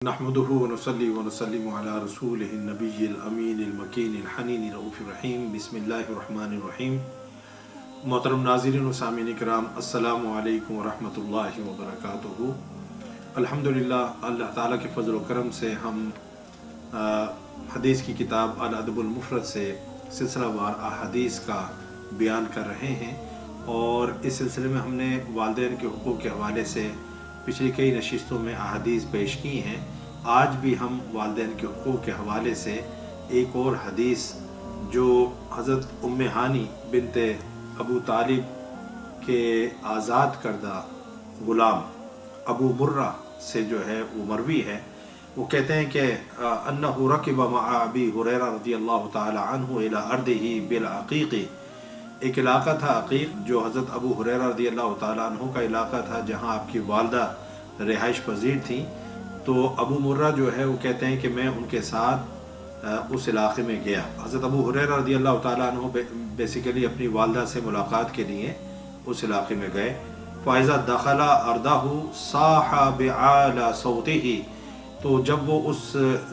نحمده ونصلي ونسلم على رسوله النبي الأمين المكين الحنين الرؤوف الرحيم بسم الله الرحمن الرحيم. محترم ناظرین و سامعین کرام، السلام علیکم ورحمۃ اللہ وبرکاتہ. الحمدللہ اللہ تعالیٰ کے فضل و کرم سے ہم حدیث کی کتاب الادب المفرد سے سلسلہ وار احادیث کا بیان کر رہے ہیں، اور اس سلسلے میں ہم نے والدین کے حقوق کے حوالے سے پچھلی کئی نشستوں میں احادیث پیش کی ہیں. آج بھی ہم والدین کے حقوق کے حوالے سے ایک اور حدیث جو حضرت ام ہانی بنت ابو طالب کے آزاد کردہ غلام ابو مرہ سے جو ہے وہ مروی ہے. وہ کہتے ہیں کہ انہ رکب مع ابی ہریرہ رضی اللہ تعالی عنہ الی ارضہ بالعقیق. ایک علاقہ تھا عقیق، جو حضرت ابو ہریرہ رضی اللہ تعالیٰ عنہ کا علاقہ تھا، جہاں آپ کی والدہ رہائش پذیر تھیں. تو ابو مرہ جو ہے وہ کہتے ہیں کہ میں ان کے ساتھ اس علاقے میں گیا. حضرت ابو ہریرہ رضی اللہ تعالیٰ عنہ بیسیکلی اپنی والدہ سے ملاقات کے لیے اس علاقے میں گئے. فَإِذَا دَخَلَ أَرْضَهُ صَاحَ بِعَالَى صَوْتِهِ. تو جب وہ اس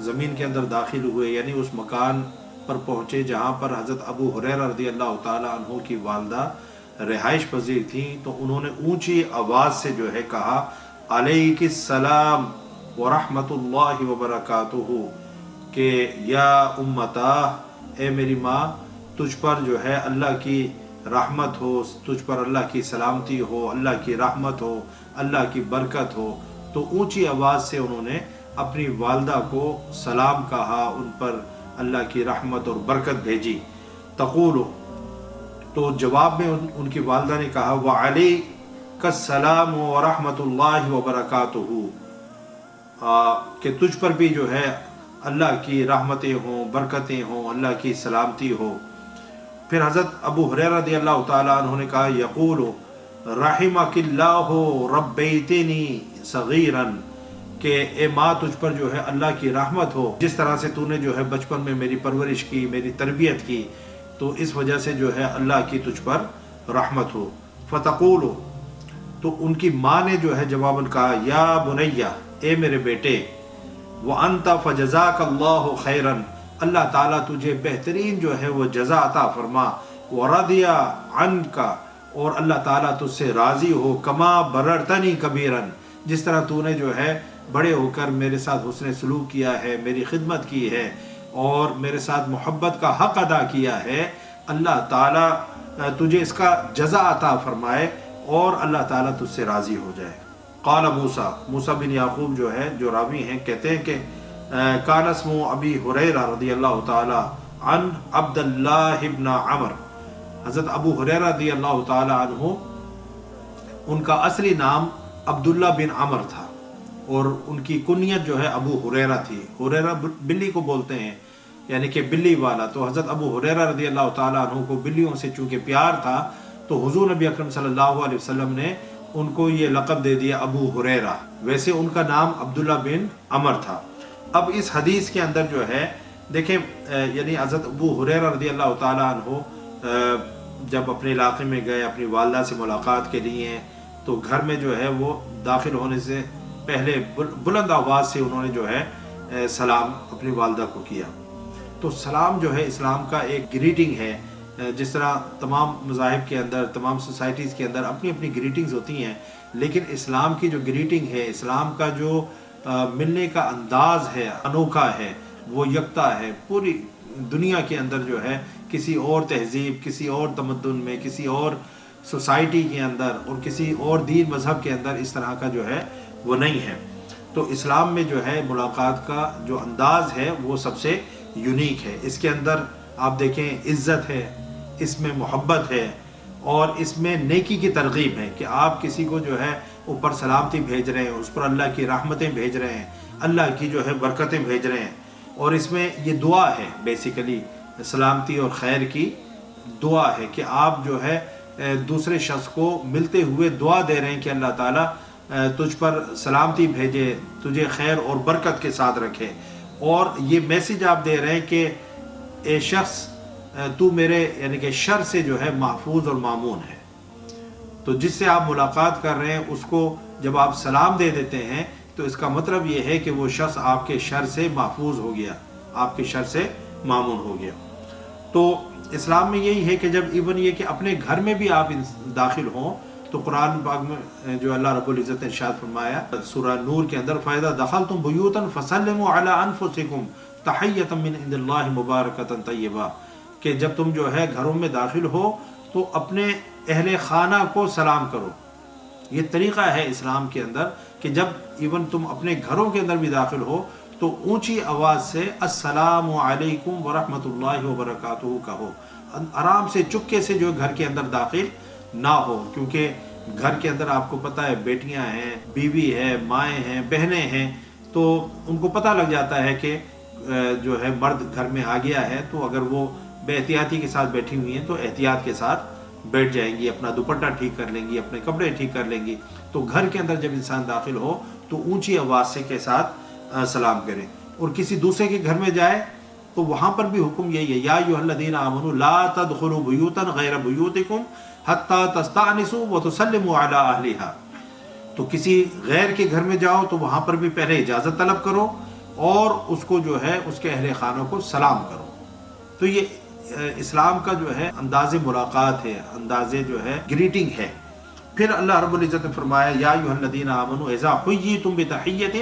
زمین کے اندر داخل ہوئے، یعنی اس مکان پر پہنچے جہاں پر حضرت ابو ہریرہ رضی اللہ تعالیٰ عنہ کی والدہ رہائش پذیر تھیں، تو انہوں نے اونچی آواز سے جو ہے کہا علیک السلام ورحمۃ اللہ وبرکاتہ، کہ یا امتا، اے میری ماں، تجھ پر جو ہے اللہ کی رحمت ہو، تجھ پر اللہ کی سلامتی ہو، اللہ کی رحمت ہو، اللہ کی برکت ہو. تو اونچی آواز سے انہوں نے اپنی والدہ کو سلام کہا، ان پر اللہ کی رحمت اور برکت بھیجی. تقول، تو جواب میں ان کی والدہ نے کہا وعلیک السلام ورحمۃ اللہ وبرکاتہ، کہ تجھ پر بھی جو ہے اللہ کی رحمتیں ہوں، برکتیں ہوں، اللہ کی سلامتی ہو. پھر حضرت ابو ہریرہ رضی اللہ تعالیٰ عنہ نے کہا یقول رحمک اللہ ربیتنی صغیرا، کہ اے ماں، تجھ پر جو ہے اللہ کی رحمت ہو، جس طرح سے تو نے جو ہے بچپن میں میری پرورش کی، میری تربیت کی، تو اس وجہ سے جو ہے اللہ کی تجھ پر رحمت ہو. فتقول، تو ان کی ماں نے جو ہے جواباً کہا یا بنیہ، اے میرے بیٹے، وانت فجزاک اللہ خیرا، اللہ تعالیٰ تجھے بہترین جو ہے وہ جزا عطا فرما، ورضی عنک، اور اللہ تعالیٰ تجھ سے راضی ہو، کما بررتنی کبیرا، جس طرح تو نے جو ہے بڑے ہو کر میرے ساتھ حسن سلوک کیا ہے، میری خدمت کی ہے، اور میرے ساتھ محبت کا حق ادا کیا ہے. اللہ تعالیٰ تجھے اس کا جزا عطا فرمائے، اور اللہ تعالیٰ تجھ سے راضی ہو جائے. قال موسیٰ بن یعقوب جو ہے، جو راوی ہیں، کہتے ہیں کہ کان اسم ابی ہریرہ رضی اللہ تعالیٰ عن عبد اللہ ابن عمر. حضرت ابو ہریرہ رضی اللہ تعالیٰ عنہ، ان کا اصلی نام عبداللہ بن عمر تھا، اور ان کی کنیت جو ہے ابو ہریرہ تھی. ہریرہ بلی کو بولتے ہیں، یعنی کہ بلی والا. تو حضرت ابو ہریرہ رضی اللہ تعالیٰ عنہ کو بلیوں سے چونکہ پیار تھا، تو حضور نبی اکرم صلی اللہ علیہ وسلم نے ان کو یہ لقب دے دیا ابو ہریرہ. ویسے ان کا نام عبداللہ بن عمر تھا. اب اس حدیث کے اندر جو ہے دیکھیں، یعنی حضرت ابو ہریرہ رضی اللہ تعالیٰ عنہ جب اپنے علاقے میں گئے اپنی والدہ سے ملاقات کے لیے، تو گھر میں جو ہے وہ داخل ہونے سے پہلے بلند آواز سے انہوں نے جو ہے سلام اپنی والدہ کو کیا. تو سلام جو ہے اسلام کا ایک گریٹنگ ہے. جس طرح تمام مذاہب کے اندر، تمام سوسائٹیز کے اندر اپنی اپنی گریٹنگز ہوتی ہیں، لیکن اسلام کی جو گریٹنگ ہے، اسلام کا جو ملنے کا انداز ہے، انوکھا ہے، وہ یکتا ہے. پوری دنیا کے اندر جو ہے کسی اور تہذیب، کسی اور تمدن میں، کسی اور سوسائٹی کے اندر، اور کسی اور دین مذہب کے اندر اس طرح کا جو ہے وہ نہیں ہے. تو اسلام میں جو ہے ملاقات کا جو انداز ہے وہ سب سے یونیک ہے. اس کے اندر آپ دیکھیں عزت ہے، اس میں محبت ہے، اور اس میں نیکی کی ترغیب ہے، کہ آپ کسی کو جو ہے اوپر سلامتی بھیج رہے ہیں، اس پر اللہ کی رحمتیں بھیج رہے ہیں، اللہ کی جو ہے برکتیں بھیج رہے ہیں. اور اس میں یہ دعا ہے، بیسیکلی سلامتی اور خیر کی دعا ہے، کہ آپ جو ہے دوسرے شخص کو ملتے ہوئے دعا دے رہے ہیں کہ اللہ تعالیٰ تجھ پر سلامتی بھیجے، تجھے خیر اور برکت کے ساتھ رکھے. اور یہ میسیج آپ دے رہے ہیں کہ اے شخص، تو میرے یعنی کہ شر سے جو ہے محفوظ اور مامون ہے. تو جس سے آپ ملاقات کر رہے ہیں، اس کو جب آپ سلام دے دیتے ہیں تو اس کا مطلب یہ ہے کہ وہ شخص آپ کے شر سے محفوظ ہو گیا، آپ کے شر سے مامون ہو گیا۔ تو اسلام میں یہی ہے کہ جب ایون یہ کہ اپنے گھر میں بھی آپ داخل ہوں تو قرآن پاک میں جو اللہ رب العزت نے ارشاد فرمایا سورہ نور کے اندر فَإِذَا دَخَلْتُمْ بُيُوتًا فَسَلِّمُوا عَلَىٰ أَنفُسِكُمْ تَحِيَّةً مِّنْ عِندِ اللَّهِ مُبَارَكَةً طَيِّبَةً کہ جب تم جو ہے گھروں میں داخل ہو تو اپنے اہل خانہ کو سلام کرو۔ یہ طریقہ ہے اسلام کے اندر کہ جب ایون تم اپنے گھروں کے اندر بھی داخل ہو تو اونچی آواز سے السلام علیکم ورحمۃ اللہ وبرکاتہ کہو، آرام سے چپکے سے جو گھر کے اندر داخل نہ ہو، کیونکہ گھر کے اندر آپ کو پتہ ہے بیٹیاں ہیں، بیوی ہے، مائیں ہیں، بہنیں ہیں، تو ان کو پتہ لگ جاتا ہے کہ جو ہے مرد گھر میں آ گیا ہے، تو اگر وہ بے احتیاطی کے ساتھ بیٹھی ہوئی ہیں تو احتیاط کے ساتھ بیٹھ جائیں گی، اپنا دوپٹہ ٹھیک کر لیں گی، اپنے کپڑے ٹھیک کر لیں گی۔ تو گھر کے اندر جب انسان داخل ہو تو اونچی آواز سے کے ساتھ سلام کریں، اور کسی دوسرے کے گھر میں جائے تو وہاں پر بھی حکم یہی ہے، یا ایھا الذین آمنوا لا تدخلوا بیوتا غیر بیوتکم حتی تستأنسوا وتسلموا علی اہلھا۔ تو کسی غیر کے گھر میں جاؤ تو وہاں پر بھی پہلے اجازت طلب کرو اور اس کو جو ہے اس کے اہل خانوں کو سلام کرو۔ تو یہ اسلام کا جو ہے انداز ملاقات ہے، انداز جو ہے گریٹنگ ہے۔ پھر اللہ رب العزت نے فرمایا یا ایھا الذین آمنوا اذا حییتم بتحیۃ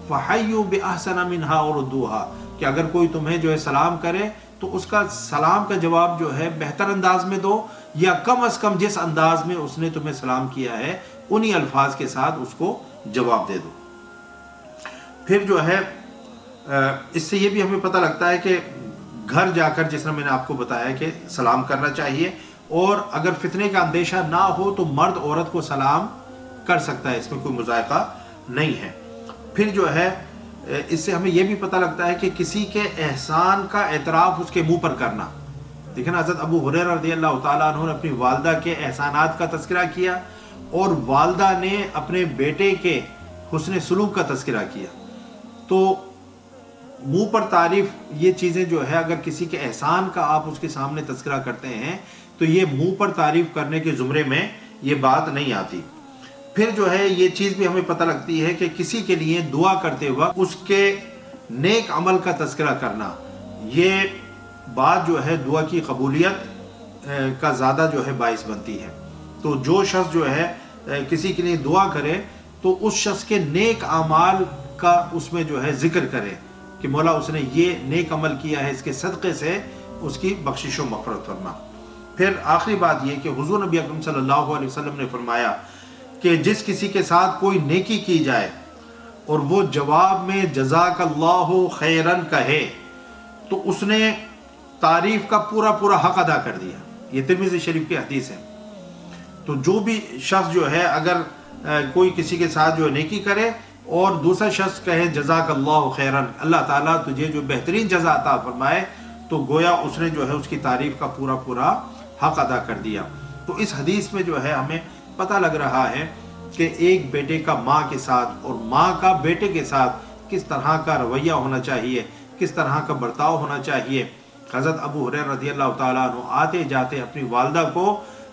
فحیوا باحسن منھا او ردوھا، کہ اگر کوئی تمہیں جو ہے سلام کرے تو اس کا سلام کا جواب جو ہے بہتر انداز میں دو، یا کم از کم جس انداز میں اس نے تمہیں سلام کیا ہے انہی الفاظ کے ساتھ اس کو جواب دے دو۔ پھر جو ہے اس سے یہ بھی ہمیں پتہ لگتا ہے کہ گھر جا کر جس طرح میں نے آپ کو بتایا کہ سلام کرنا چاہیے، اور اگر فتنے کا اندیشہ نہ ہو تو مرد عورت کو سلام کر سکتا ہے، اس میں کوئی مضائقہ نہیں ہے۔ پھر جو ہے اس سے ہمیں یہ بھی پتہ لگتا ہے کہ کسی کے احسان کا اعتراف اس کے منہ پر کرنا۔ دیکھیں حضرت ابو ہریرہ رضی اللہ تعالیٰ عنہ نے اپنی والدہ کے احسانات کا تذکرہ کیا، اور والدہ نے اپنے بیٹے کے حسن سلوک کا تذکرہ کیا۔ تو منہ پر تعریف یہ چیزیں جو ہے اگر کسی کے احسان کا آپ اس کے سامنے تذکرہ کرتے ہیں تو یہ منہ پر تعریف کرنے کے زمرے میں یہ بات نہیں آتی۔ پھر جو ہے یہ چیز بھی ہمیں پتہ لگتی ہے کہ کسی کے لیے دعا کرتے وقت اس کے نیک عمل کا تذکرہ کرنا، یہ بات جو ہے دعا کی قبولیت کا زیادہ جو ہے باعث بنتی ہے۔ تو جو شخص جو ہے کسی کے لیے دعا کرے تو اس شخص کے نیک اعمال کا اس میں جو ہے ذکر کرے کہ مولا اس نے یہ نیک عمل کیا ہے، اس کے صدقے سے اس کی بخشش و مغفرت فرما۔ پھر آخری بات یہ کہ حضور نبی اکرم صلی اللہ علیہ وسلم نے فرمایا کہ جس کسی کے ساتھ کوئی نیکی کی جائے اور وہ جواب میں جزاک اللہ خیرن کہے تو اس نے تعریف کا پورا پورا حق ادا کر دیا۔ یہ ترمذی شریف کی حدیث ہے۔ تو جو بھی شخص جو ہے اگر کوئی کسی کے ساتھ جو نیکی کرے اور دوسرا شخص کہے جزاک اللہ خیرن، اللہ تعالیٰ تجھے جو بہترین جزا عطا فرمائے، تو گویا اس نے جو ہے اس کی تعریف کا پورا پورا حق ادا کر دیا۔ تو اس حدیث میں جو ہے ہمیں پتہ لگ رہا ہے کہ ایک بیٹے کا ماں کے ساتھ اور ماں کا بیٹے کے ساتھ کس طرح کا رویہ ہونا چاہیے، کس طرح کا برتاؤ ہونا چاہیے۔ حضرت ابو ہریرہ رضی اللہ تعالیٰ عنہ آتے جاتے اپنی والدہ کو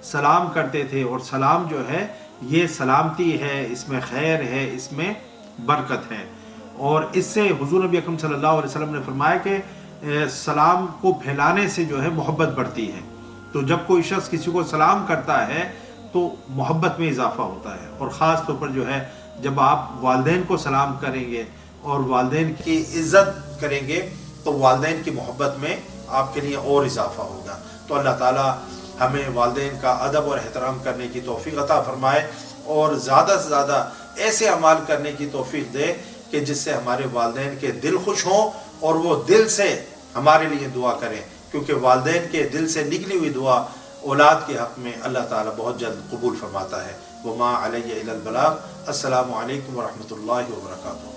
سلام کرتے تھے، اور سلام جو ہے یہ سلامتی ہے، اس میں خیر ہے، اس میں برکت ہے۔ اور اس سے حضور نبی اکرم صلی اللہ علیہ وسلم نے فرمایا کہ سلام کو پھیلانے سے جو ہے محبت بڑھتی ہے۔ تو جب کوئی شخص کسی کو سلام کرتا ہے تو محبت میں اضافہ ہوتا ہے، اور خاص طور پر جو ہے جب آپ والدین کو سلام کریں گے اور والدین کی عزت کریں گے تو والدین کی محبت میں آپ کے لیے اور اضافہ ہوگا۔ تو اللہ تعالیٰ ہمیں والدین کا ادب اور احترام کرنے کی توفیق عطا فرمائے، اور زیادہ سے زیادہ ایسے اعمال کرنے کی توفیق دے کہ جس سے ہمارے والدین کے دل خوش ہوں اور وہ دل سے ہمارے لیے دعا کریں، کیونکہ والدین کے دل سے نکلی ہوئی دعا اولاد کے حق میں اللہ تعالیٰ بہت جلد قبول فرماتا ہے۔ وما علیہ الا البلاغ۔ السلام علیکم ورحمۃ اللہ وبرکاتہ۔